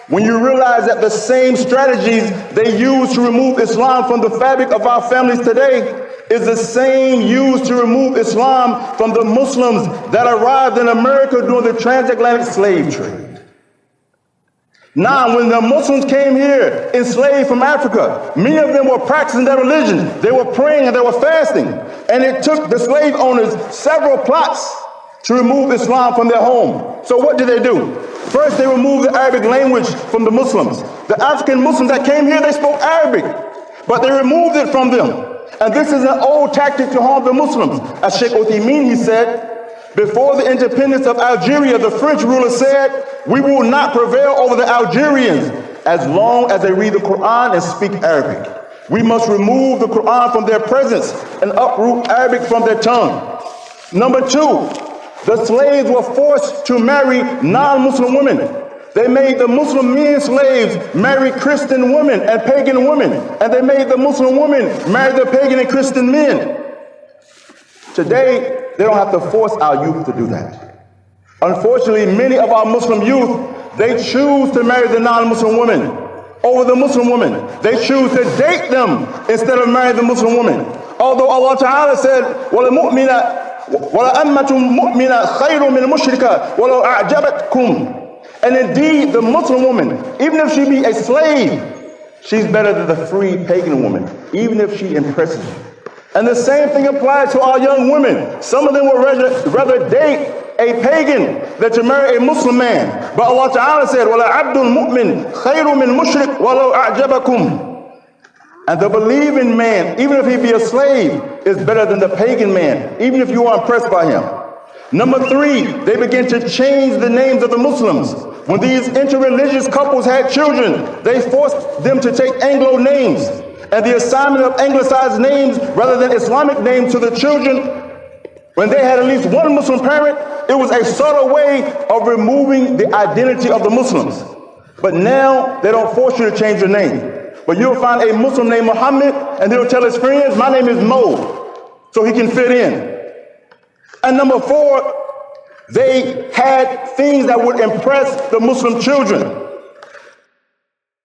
when you realize that the same strategies they use to remove Islam from the fabric of our families today is the same used to remove Islam from the Muslims that arrived in America during the transatlantic slave trade. Now, when the Muslims came here, enslaved from Africa, many of them were practicing their religion. They were praying and they were fasting. And it took the slave owners several plots to remove Islam from their home. So what did they do? First, they removed the Arabic language from the Muslims. The African Muslims that came here, they spoke Arabic, but they removed it from them. And this is an old tactic to harm the Muslims. As Sheikh Uthaymeen, he said, before the independence of Algeria, the French ruler said, we will not prevail over the Algerians as long as they read the Quran and speak Arabic. We must remove the Quran from their presence and uproot Arabic from their tongue. Number two, the slaves were forced to marry non-Muslim women. They made the Muslim men slaves marry Christian women and pagan women, and they made the Muslim women marry the pagan and Christian men. Today, they don't have to force our youth to do that. Unfortunately, many of our Muslim youth, they choose to marry the non-Muslim women over the Muslim women. They choose to date them instead of marrying the Muslim woman. Although Allah Ta'ala said, وَلَأَمَّةٌ مُؤْمِنَةٌ خَيْرٌ مِنْ مُشْرِكَةٍ وَلَوْ أَعْجَبَتْكُمْ. And indeed, the Muslim woman, even if she be a slave, she's better than the free pagan woman, even if she impresses you. And the same thing applies to our young women. Some of them would rather date a pagan than to marry a Muslim man. But Allah Ta'ala said, وَلَعَبْدٌ مُؤْمِنٌ خَيْرٌ مِنْ مُشْرِكٍ وَلَوْ أَعْجَبَكُمْ. And the believing man, even if he be a slave, is better than the pagan man, even if you are impressed by him. Number three, they began to change the names of the Muslims. When these interreligious couples had children, they forced them to take Anglo names. And the assignment of anglicized names rather than Islamic names to the children, when they had at least one Muslim parent, it was a subtle way of removing the identity of the Muslims. But now they don't force you to change your name. But you'll find a Muslim named Muhammad, and he'll tell his friends, my name is Mo, so he can fit in. And number four, they had things that would impress the Muslim children.